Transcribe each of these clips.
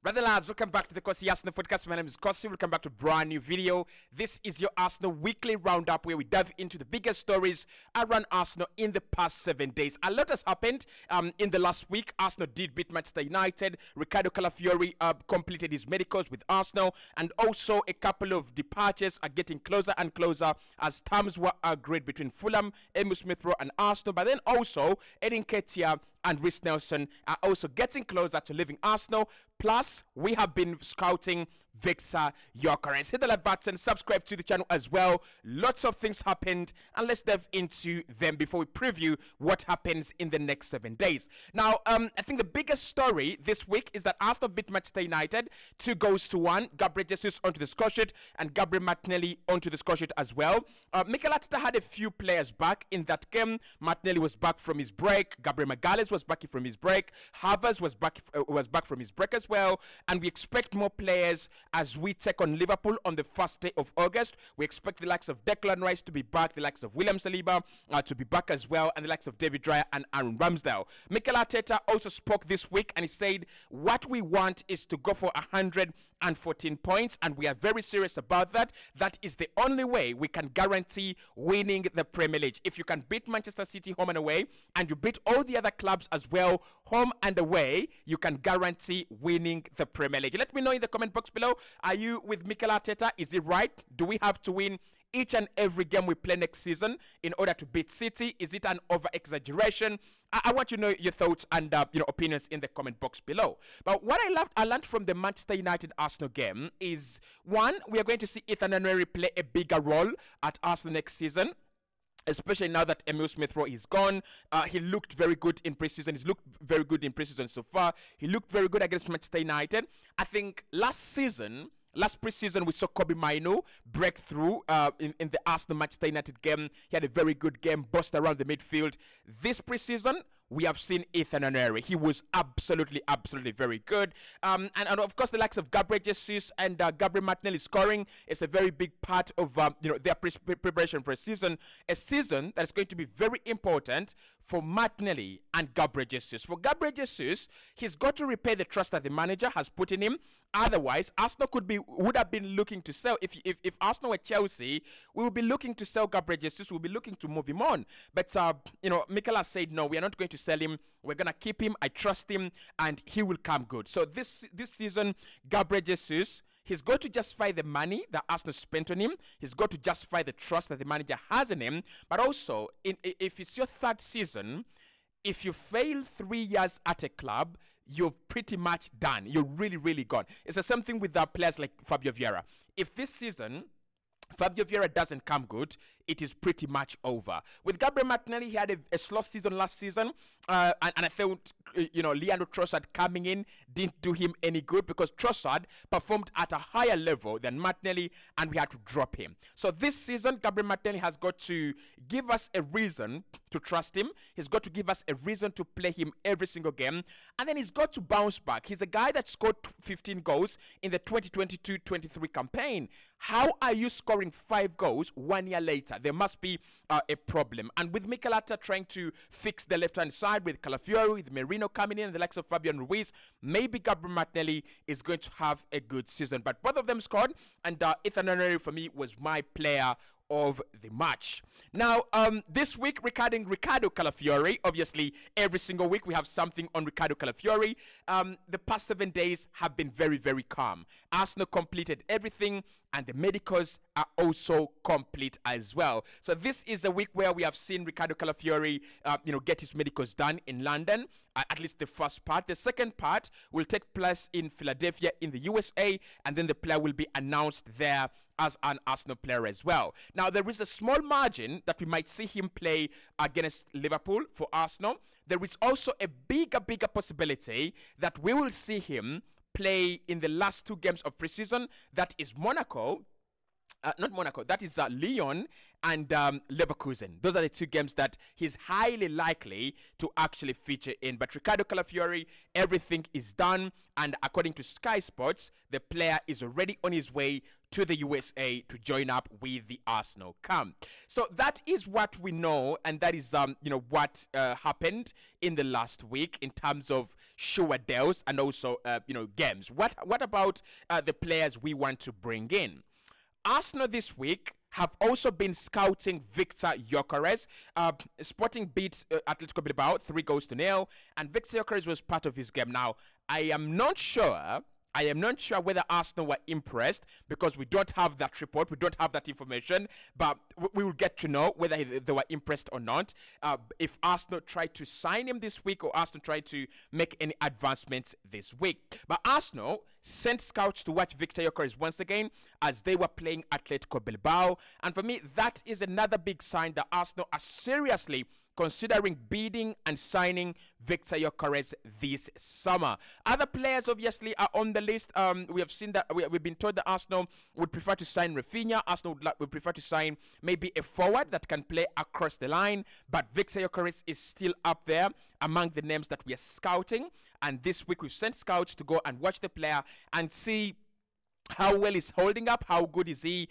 Brother lads, welcome back to the Cossy Arsenal podcast. My name is Cossy. Welcome back to a brand new video. This is your Arsenal weekly roundup where we dive into the biggest stories around Arsenal in the past 7 days. A lot has happened in the last week. Arsenal did beat Manchester United. Ricardo Calafiori completed his medicals with Arsenal, and also a couple of departures are getting closer and closer as terms were agreed between Fulham, Emil Smith-Rowe and Arsenal. But then also Edin Ketia and Reece Nelson are also getting closer to leaving Arsenal. Plus, we have been scouting Victor Gyökeres. Hit the like button, subscribe to the channel as well. Lots of things happened, and let's dive into them before we preview what happens in the next 7 days. Now, I think the biggest story this week is that Arsenal beat Manchester United 2-1. Gabriel Jesus onto the score sheet and Gabriel Martinelli onto the score sheet as well. Mikel Arteta had a few players back in that game. Martinelli was back from his break. Gabriel Magalhaes was back from his break. Havertz was back from his break as well. And we expect more players as we take on Liverpool on the first day of August. We expect the likes of Declan Rice to be back, the likes of William Saliba to be back as well, and the likes of David Raya and Aaron Ramsdale. Mikel Arteta also spoke this week and he said, what we want is to go for 114 points, and we are very serious about that. That is the only way we can guarantee winning the Premier League. If you can beat Manchester City home and away, and you beat all the other clubs as well, home and away, you can guarantee winning the Premier League. Let me know in the comment box below. Are you with Mikel Arteta? Is it right? Do we have to win each and every game we play next season in order to beat City? Is it an over-exaggeration? I want you to know your thoughts and opinions in the comment box below. But what I learned from the Manchester United-Arsenal game is, one, we are going to see Ethan Nwaneri play a bigger role at Arsenal next season, especially now that Emil Smith-Rowe is gone. He looked very good in preseason. He's looked very good in preseason so far. He looked very good against Manchester United. I think last preseason, we saw Marino break through in the Arsenal-Manchester United game. He had a very good game, bust around the midfield. This preseason, we have seen Ethan Nwaneri. He was absolutely very good. And of course, the likes of Gabriel Jesus and Gabriel Martinelli scoring is a very big part of their preparation for a season that is going to be very important for Martinelli and Gabriel Jesus. For Gabriel Jesus, he's got to repay the trust that the manager has put in him. Otherwise, Arsenal would have been looking to sell. If Arsenal were Chelsea, we would be looking to sell Gabriel Jesus. We'll be looking to move him on. But Mikel has said no. We are not going to sell him. We're gonna keep him. I trust him, and he will come good. So this season, Gabriel Jesus, he's got to justify the money that Arsenal spent on him. He's got to justify the trust that the manager has in him. But also, if it's your third season, if you fail 3 years at a club, you're pretty much done. You're really gone. It's the same thing with players like Fabio Vieira. If this season Fabio Vieira doesn't come good, it is pretty much over. With Gabriel Martinelli, he had a slow season last season, and I felt, Leandro Trossard coming in didn't do him any good because Trossard performed at a higher level than Martinelli, and we had to drop him. So this season, Gabriel Martinelli has got to give us a reason to trust him. He's got to give us a reason to play him every single game, and then he's got to bounce back. He's a guy that scored 15 goals in the 2022-23 campaign. How are you scoring 5 goals 1 year later? There must be a problem. And with Mikel Arteta trying to fix the left-hand side with Calafiori, with Merino coming in, and the likes of Fabian Ruiz, maybe Gabriel Martinelli is going to have a good season. But both of them scored, and Ethan Nwaneri for me was my player of the match. Now, this week regarding Ricardo Calafiori, obviously every single week we have something on Ricardo Calafiori. The past 7 days have been very calm. Arsenal completed everything, and the medicals are also complete as well. So this is a week where we have seen Ricardo Calafiori, get his medicals done in London, at least the first part. The second part will take place in Philadelphia in the USA, and then the player will be announced there as an Arsenal player as well. Now, there is a small margin that we might see him play against Liverpool for Arsenal. There is also a bigger possibility that we will see him play in the last 2 games of preseason. That is that is Lyon and Leverkusen. Those are the 2 games that he's highly likely to actually feature in. But Ricardo Calafiori, everything is done, and according to Sky Sports, the player is already on his way to the USA to join up with the Arsenal camp. So that is what we know, and that is what happened in the last week in terms of sure deals and also games. What about the players we want to bring in? Arsenal this week have also been scouting Victor Gyökeres. Sporting beat Atletico Bilbao 3-0, and Victor Gyökeres was part of his game. Now, I am not sure whether Arsenal were impressed because we don't have that report, we don't have that information, but we will get to know whether they were impressed or not. If Arsenal tried to sign him this week or Arsenal tried to make any advancements this week. But Arsenal sent scouts to watch Victor Gyökeres once again as they were playing Atletico Bilbao. And for me, that is another big sign that Arsenal are seriously considering bidding and signing Victor Gyökeres this summer. Other players obviously are on the list. We have seen that we've been told that Arsenal would prefer to sign Rafinha. Arsenal would prefer to sign maybe a forward that can play across the line, but Victor Gyökeres is still up there among the names that we are scouting. And this week we've sent scouts to go and watch the player and see how well is holding up, how good is he,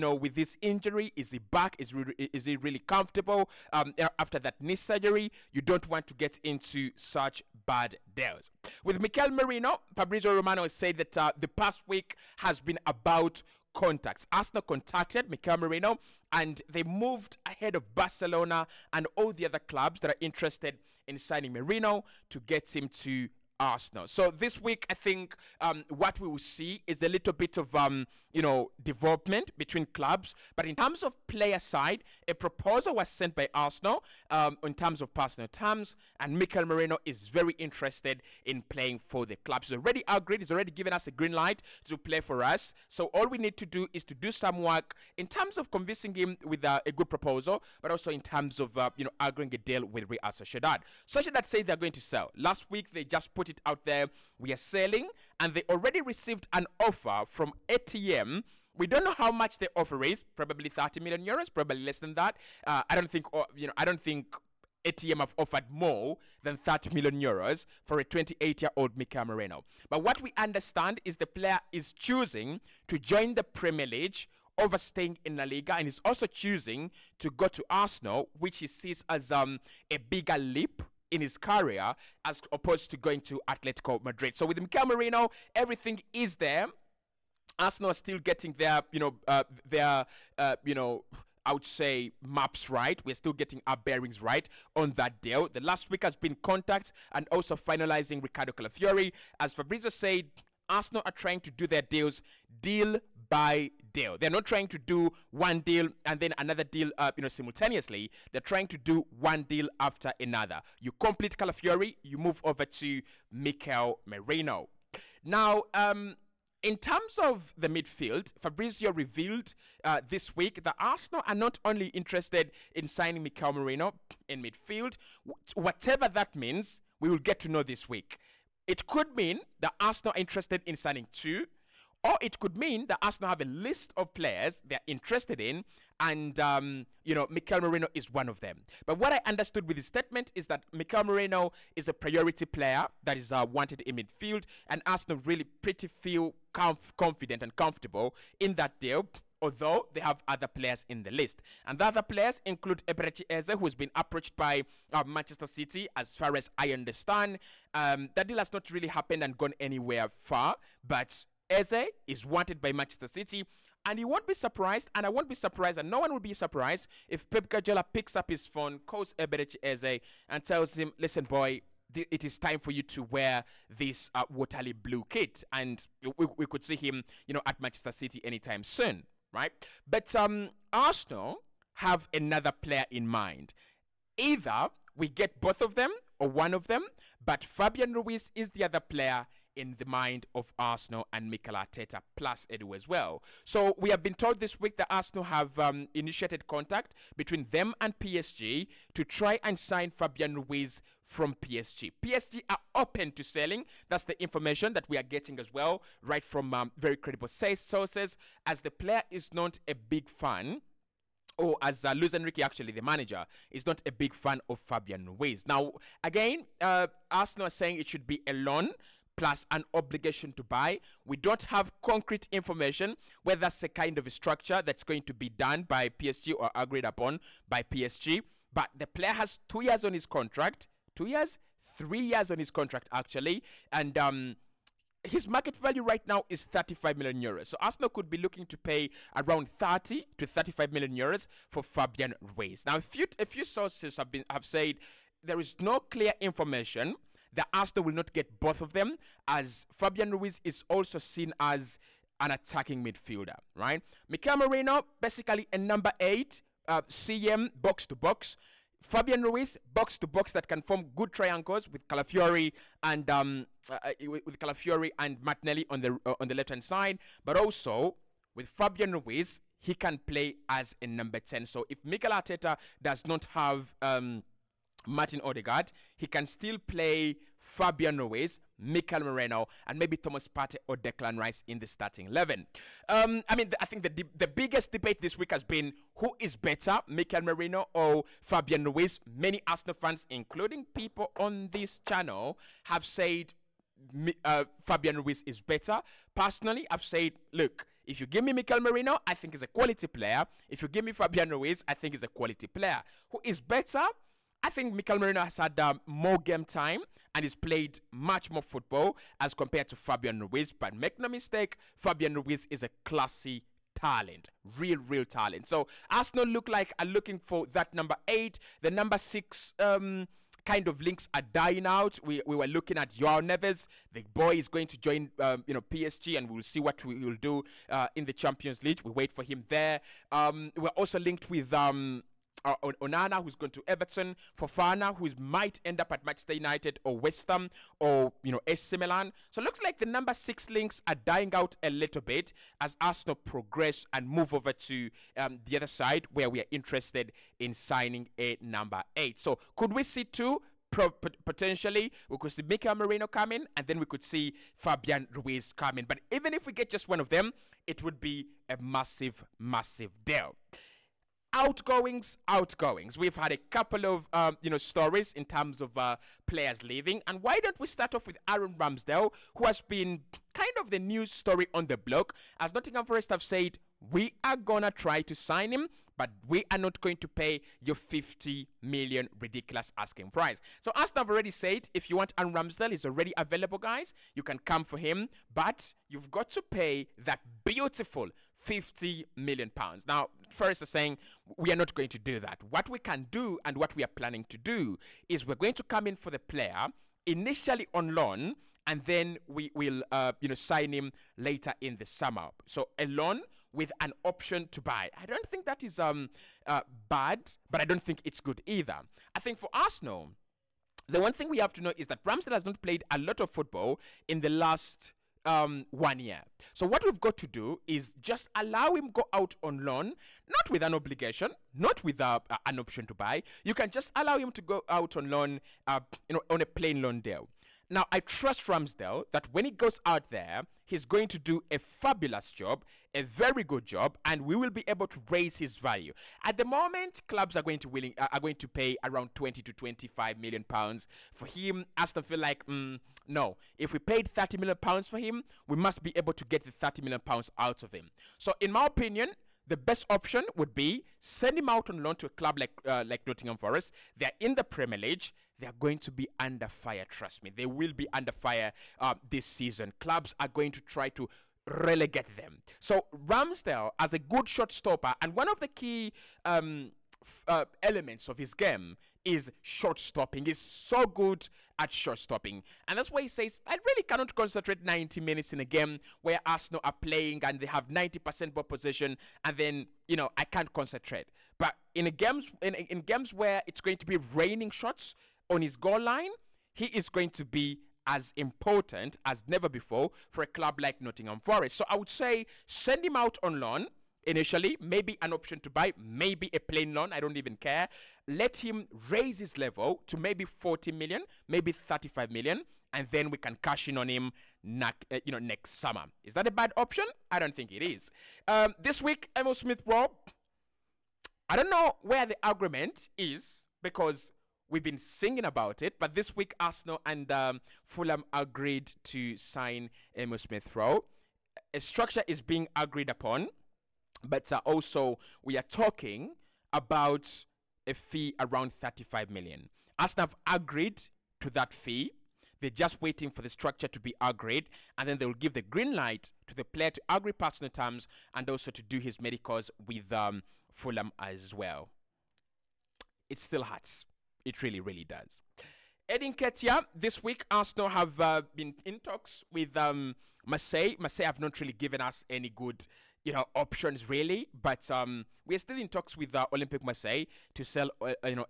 with this injury. Is he back? Is he really comfortable after that knee surgery? You don't want to get into such bad deals. With Mikel Marino, Fabrizio Romano said that the past week has been about contacts. Arsenal contacted Mikel Marino and they moved ahead of Barcelona and all the other clubs that are interested in signing Merino to get him to Arsenal. So this week, I think what we will see is a little bit of development between clubs. But in terms of player side, a proposal was sent by Arsenal in terms of personal terms, and Mikel Marino is very interested in playing for the club. He's already agreed. He's already given us a green light to play for us. So all we need to do is to do some work in terms of convincing him with a good proposal, but also in terms of agreeing a deal with Real Sociedad. Sociedad say they're going to sell. Last week they just put it out there. We are selling, and they already received an offer from ATM. We don't know how much the offer is. Probably 30 million euros. Probably less than that. I don't think ATM have offered more than 30 million euros for a 28-year-old Mikel Marino. But what we understand is the player is choosing to join the Premier League over staying in La Liga, and is also choosing to go to Arsenal, which he sees as a bigger leap in his career as opposed to going to Atletico Madrid. So with Mikel Marino, everything is there. Arsenal are still getting their I would say maps right. We're still getting our bearings right on that deal. The last week has been contact and also finalizing Ricardo Calafiori. As Fabrizio said, Arsenal are trying to do their deals deal by deal. They're not trying to do one deal and then another deal simultaneously. They're trying to do one deal after another. You complete Calafiori, you move over to Mikel Marino. Now, in terms of the midfield, Fabrizio revealed this week that Arsenal are not only interested in signing Mikel Marino in midfield, whatever that means, we will get to know this week. It could mean that Arsenal are interested in signing two, or it could mean that Arsenal have a list of players they're interested in, and, Mikel Marino is one of them. But what I understood with his statement is that Mikel Marino is a priority player that is wanted in midfield, and Arsenal really pretty feel confident and comfortable in that deal, although they have other players in the list. And the other players include Eberechi Eze, who's been approached by Manchester City, as far as I understand. That deal has not really happened and gone anywhere far, but Eze is wanted by Manchester City, and he won't be surprised, and I won't be surprised, and no one will be surprised if Pep Guardiola picks up his phone, calls Eberechi Eze, and tells him, listen, boy, it is time for you to wear this waterly blue kit, and we could see him, at Manchester City anytime soon, right? But Arsenal have another player in mind. Either we get both of them or one of them, but Fabian Ruiz is the other player in the mind of Arsenal and Mikel Arteta, plus Edu as well. So we have been told this week that Arsenal have initiated contact between them and PSG to try and sign Fabian Ruiz from PSG. PSG are open to selling. That's the information that we are getting as well, right from very credible sources, as the player is not a big fan, or as Luis Enrique, actually, the manager, is not a big fan of Fabian Ruiz. Now, again, Arsenal are saying it should be a loan, plus an obligation to buy. We don't have concrete information whether that's a kind of a structure that's going to be done by PSG or agreed upon by PSG. But the player has 2 years on his contract. 2 years? 3 years on his contract, actually. And his market value right now is 35 million euros. So Arsenal could be looking to pay around 30 to 35 million euros for Fabian Ruiz. Now, a few sources have said there is no clear information that Arsenal will not get both of them, as Fabian Ruiz is also seen as an attacking midfielder, right? Mikel Marino, basically a number 8, CM, box to box. Fabian Ruiz, box to box, that can form good triangles with Calafiori and Martinelli on the left hand side, but also with Fabian Ruiz, he can play as a number 10. So if Mikel Arteta does not have Martin Odegaard, he can still play Fabian Ruiz, Mikel Marino, and maybe Thomas Partey or Declan Rice in the starting 11. I think the biggest debate this week has been who is better, Mikel Marino or Fabian Ruiz. Many Arsenal fans, including people on this channel, have said Fabian Ruiz is better. Personally, I've said, look, if you give me Mikel Marino, I think he's a quality player. If you give me Fabian Ruiz, I think he's a quality player. Who is better? I think Mikel Marino has had more game time and he's played much more football as compared to Fabian Ruiz. But make no mistake, Fabian Ruiz is a classy talent, real talent. So Arsenal are looking for that number 8. The number 6 kind of links are dying out. We were looking at Joao Neves. The boy is going to join PSG, and we'll see what we will do in the Champions League. We wait for him there. We're also linked with Onana, who's going to Everton, Fofana, who might end up at Manchester United or West Ham or AC Milan. So it looks like the number 6 links are dying out a little bit as Arsenal progress and move over to the other side, where we are interested in signing a number 8. So could we see 2? Potentially, we could see Mikel Marino come in, and then we could see Fabian Ruiz come in. But even if we get just one of them, it would be a massive deal. Outgoings. We've had a couple of stories in terms of players leaving, and why don't we start off with Aaron Ramsdale, who has been kind of the news story on the block, as Nottingham Forest have said we are gonna try to sign him, but we are not going to pay your 50 million ridiculous asking price. So Arsenal have already said, if you want Aaron Ramsdale, he's already available, guys. You can come for him, but you've got to pay that beautiful 50 million pounds. Now, Forest are saying we are not going to do that. What we can do and what we are planning to do is we're going to come in for the player initially on loan, and then we will sign him later in the summer. So a loan with an option to buy. I don't think that is bad, but I don't think it's good either. I think for Arsenal, the one thing we have to know is that Ramsdale has not played a lot of football in the last 1 year. So what we've got to do is just allow him go out on loan, not with an obligation, not with an option to buy. You can just allow him to go out on loan, on a plain loan deal. Now, I trust Ramsdale that when he goes out there, he's going to do a fabulous job, a very good job, and we will be able to raise his value. At the moment, clubs are going to pay around 20 to 25 million pounds for him. Aston feel like, no. If we paid 30 million pounds for him, we must be able to get the 30 million pounds out of him. So, in my opinion, the best option would be send him out on loan to a club like Nottingham Forest. They're in the Premier League. They're going to be under fire, trust me. They will be under fire this season. Clubs are going to try to relegate them. So Ramsdale, as a good shot stopper, and one of the key elements of his game is short stopping. He's so good at short stopping. And that's why he says, I really cannot concentrate 90 minutes in a game where Arsenal are playing and they have 90% ball possession, and then, I can't concentrate. But in games where it's going to be raining shots on his goal line, he is going to be as important as never before for a club like Nottingham Forest. So I would say send him out on loan initially, maybe an option to buy, maybe a plain loan, I don't even care. Let him raise his level to maybe 40 million, maybe 35 million, and then we can cash in on him next summer. Is that a bad option? I don't think it is. This week, Emil Smith-Rowe, I don't know where the argument is, because we've been singing about it, but this week Arsenal and Fulham agreed to sign Emil Smith-Rowe. A structure is being agreed upon, but also we are talking about a fee around 35 million. Arsenal have agreed to that fee. They're just waiting for the structure to be agreed, and then they will give the green light to the player to agree personal terms and also to do his medicals with Fulham as well. It still hurts. It really, really does. Edin Ketia, this week Arsenal have been in talks with Marseille. Marseille have not really given us any good, options really, but we're still in talks with Olympique Marseille to sell,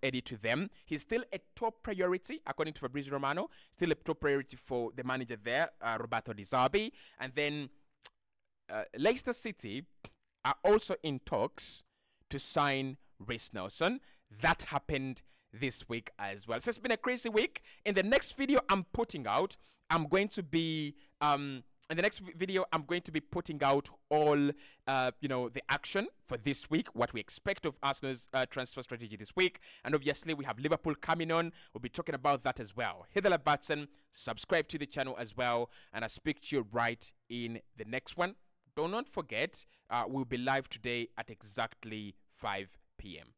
Eddie to them. He's still a top priority, according to Fabrizio Romano. Still a top priority for the manager there, Roberto Di Zerbi. And then Leicester City are also in talks to sign Reece Nelson. That happened this week as well. So it's been a crazy week. In the next video I'm putting out, I'm going to be putting out all the action for this week, what we expect of Arsenal's transfer strategy this week, and obviously we have Liverpool coming on. We'll be talking about that as well. Hit the like button, subscribe to the channel as well, and I'll speak to you right in the next one. Do not forget, we'll be live today at exactly 5 p.m.